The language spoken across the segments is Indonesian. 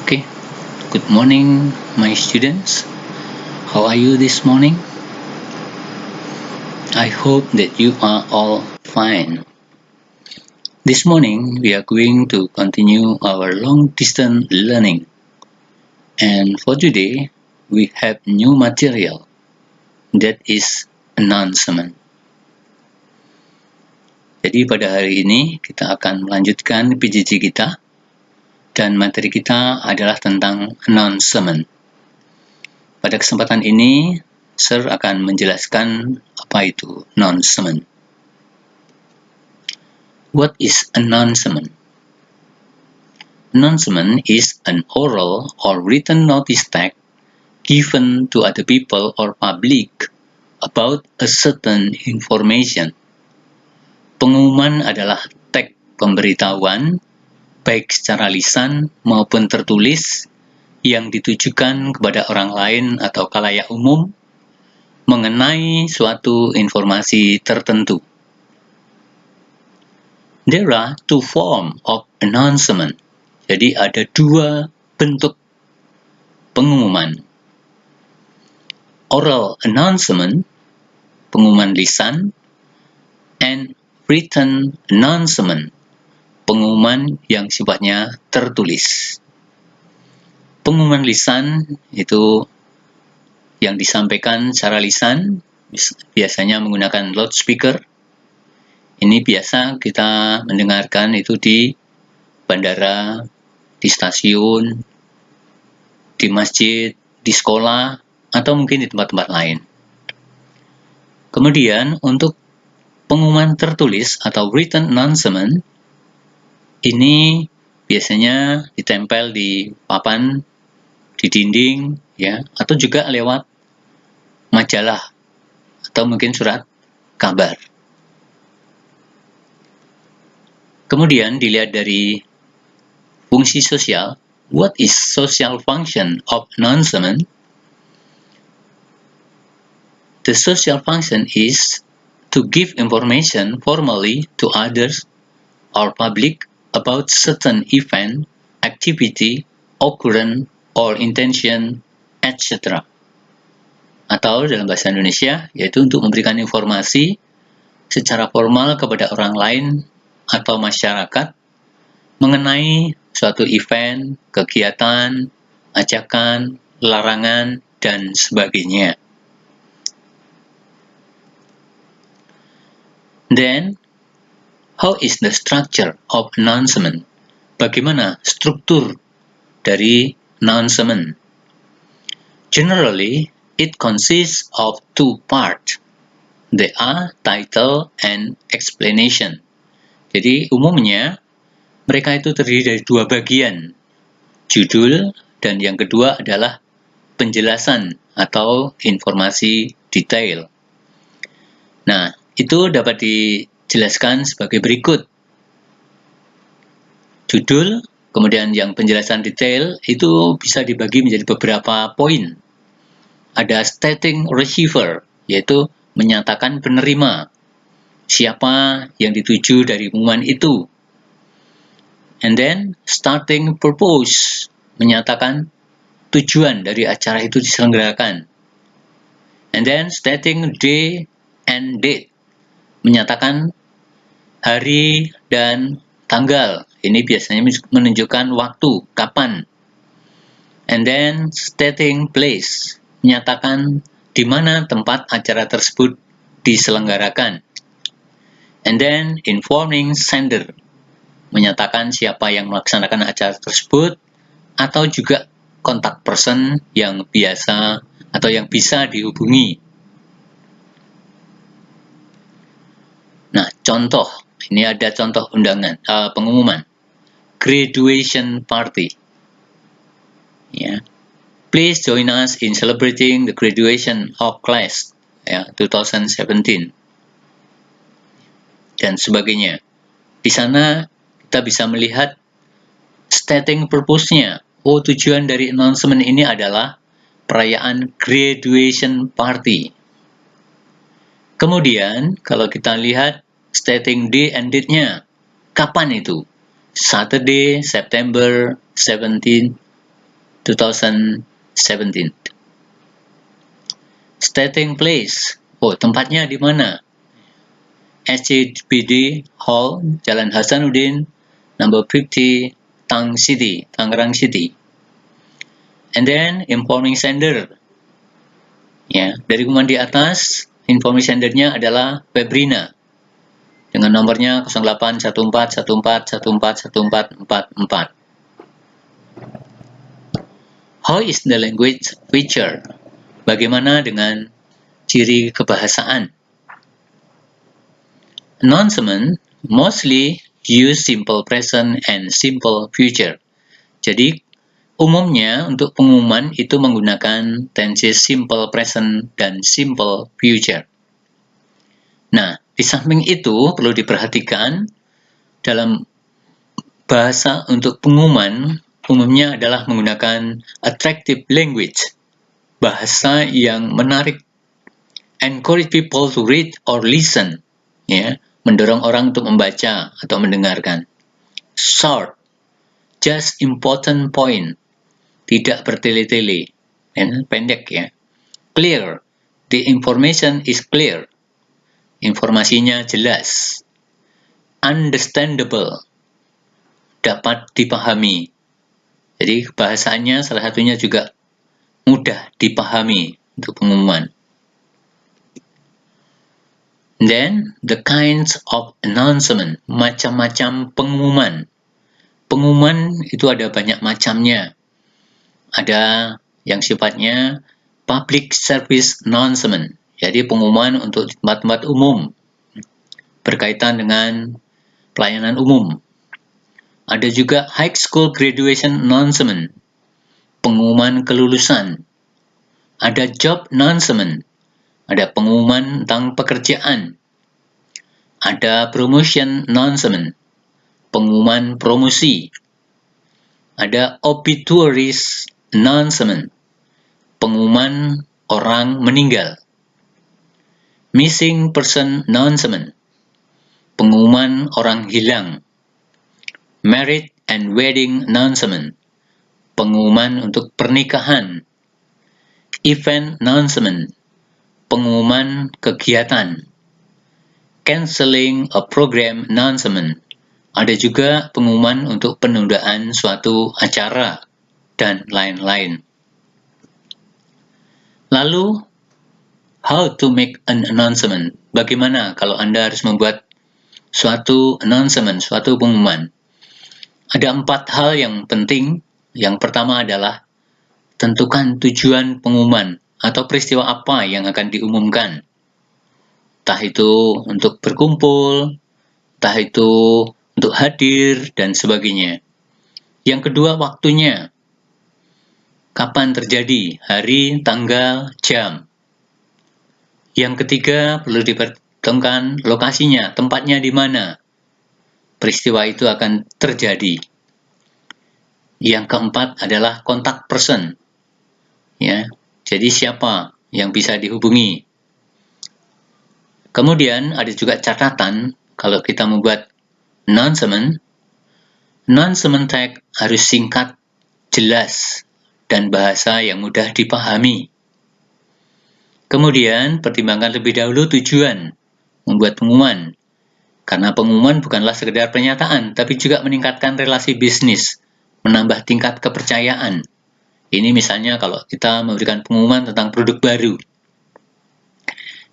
Okay, good morning, my students. How are you this morning? I hope that you are all fine. This morning, we are going to continue our long-distance learning. And for today, we have new material, that is announcement. Jadi pada hari ini, kita akan melanjutkan PJJ kita, dan materi kita adalah tentang announcement. Pada kesempatan ini, Sir akan menjelaskan apa itu announcement. What is announcement? Announcement is an oral or written notice tag given to other people or public about a certain information. Pengumuman adalah tag pemberitahuan, baik secara lisan maupun tertulis, yang ditujukan kepada orang lain atau khalayak umum mengenai suatu informasi tertentu. There are two forms of announcement. Jadi ada dua bentuk pengumuman. Oral announcement, pengumuman lisan, and written announcement, pengumuman yang sifatnya tertulis. Pengumuman lisan itu yang disampaikan secara lisan, biasanya menggunakan loudspeaker. Ini biasa kita mendengarkan itu di bandara, di stasiun, di masjid, di sekolah, atau mungkin di tempat-tempat lain. Kemudian untuk pengumuman tertulis atau written announcement, ini biasanya ditempel di papan, di dinding, ya, atau juga lewat majalah atau mungkin surat kabar. Kemudian dilihat dari fungsi sosial, what is social function of announcement? The social function is to give information formally to others or public about certain event, activity, occurrence, or intention, etc. Atau dalam bahasa Indonesia, yaitu untuk memberikan informasi secara formal kepada orang lain atau masyarakat mengenai suatu event, kegiatan, ajakan, larangan, dan sebagainya. Then, how is the structure of announcement? Bagaimana struktur dari announcement? Generally, it consists of two parts. They are title and explanation. Jadi umumnya mereka itu terdiri dari dua bagian, judul dan yang kedua adalah penjelasan atau informasi detail. Nah, itu dapat dijelaskan sebagai berikut. Judul, kemudian yang penjelasan detail itu bisa dibagi menjadi beberapa poin. Ada stating receiver, yaitu menyatakan penerima, siapa yang dituju dari pengumuman itu. And then, starting purpose, menyatakan tujuan dari acara itu diselenggarakan. And then, stating day and date, menyatakan hari dan tanggal. Ini biasanya menunjukkan waktu, kapan. And then, stating place, menyatakan di mana tempat acara tersebut diselenggarakan. And then, informing sender, menyatakan siapa yang melaksanakan acara tersebut, atau juga kontak person yang biasa atau yang bisa dihubungi. Nah, contoh, ini ada contoh undangan, pengumuman. Graduation party. Ya. Please join us in celebrating the graduation of class 2017. Dan sebagainya. Di sana kita bisa melihat stating purpose-nya. Oh, tujuan dari announcement ini adalah perayaan graduation party. Kemudian, kalau kita lihat stating day and date-nya, kapan itu? Saturday, September 17, 2017. Stating place. Oh, tempatnya di mana? SCBD Hall, Jalan Hasanuddin, number 50, Tangerang City. And then informing sender. Ya, dari pengumuman di atas, informing sendernya adalah Febrina dengan nomornya 081414141444. How is the language feature? Bagaimana dengan ciri kebahasaan? Announcement mostly use simple present and simple future. Jadi, umumnya untuk pengumuman itu menggunakan tenses simple present dan simple future. Nah, di samping itu perlu diperhatikan dalam bahasa untuk pengumuman umumnya adalah menggunakan attractive language, bahasa yang menarik, encourage people to read or listen, ya, mendorong orang untuk membaca atau mendengarkan. Short, just important point, tidak bertele-tele, ya, pendek ya. Clear, the information is clear, informasinya jelas. Understandable, dapat dipahami. Jadi bahasanya salah satunya juga mudah dipahami untuk pengumuman. Then the kinds of announcement, macam-macam pengumuman. Pengumuman itu ada banyak macamnya. Ada yang sifatnya public service announcement, jadi pengumuman untuk tempat-tempat umum berkaitan dengan pelayanan umum. Ada juga high school graduation announcement, pengumuman kelulusan. Ada job announcement, ada pengumuman tentang pekerjaan. Ada promotion announcement, pengumuman promosi. Ada obituaries announcement, pengumuman orang meninggal. Missing person announcement, pengumuman orang hilang. Marriage and wedding announcement, pengumuman untuk pernikahan. Event announcement, pengumuman kegiatan. Canceling a program announcement, ada juga pengumuman untuk penundaan suatu acara, dan lain-lain. Lalu, how to make an announcement? Bagaimana kalau Anda harus membuat suatu announcement, suatu pengumuman? Ada 4 hal yang penting. Yang pertama adalah tentukan tujuan pengumuman atau peristiwa apa yang akan diumumkan. Entah itu untuk berkumpul, entah itu untuk hadir, dan sebagainya. Yang kedua, waktunya. Kapan terjadi? Hari, tanggal, jam. Yang ketiga, perlu diperhitungkan lokasinya, tempatnya di mana peristiwa itu akan terjadi. Yang keempat adalah kontak person. Ya, jadi siapa yang bisa dihubungi. Kemudian ada juga catatan kalau kita membuat announcement tag harus singkat, jelas, dan bahasa yang mudah dipahami. Kemudian pertimbangkan lebih dahulu tujuan membuat pengumuman. Karena pengumuman bukanlah sekedar pernyataan, tapi juga meningkatkan relasi bisnis, menambah tingkat kepercayaan. Ini misalnya kalau kita memberikan pengumuman tentang produk baru.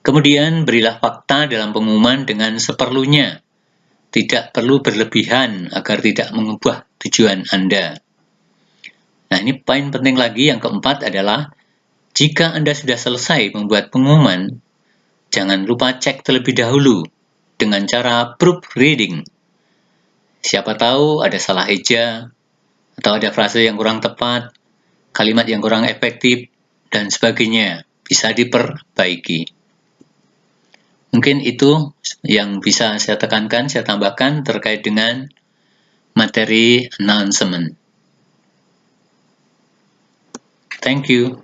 Kemudian berilah fakta dalam pengumuman dengan seperlunya. Tidak perlu berlebihan agar tidak mengubah tujuan Anda. Nah, ini poin penting lagi yang keempat adalah jika Anda sudah selesai membuat pengumuman, jangan lupa cek terlebih dahulu dengan cara proofreading. Siapa tahu ada salah eja, atau ada frase yang kurang tepat, kalimat yang kurang efektif, dan sebagainya. Bisa diperbaiki. Mungkin itu yang bisa saya tekankan, saya tambahkan terkait dengan materi announcement. Thank you.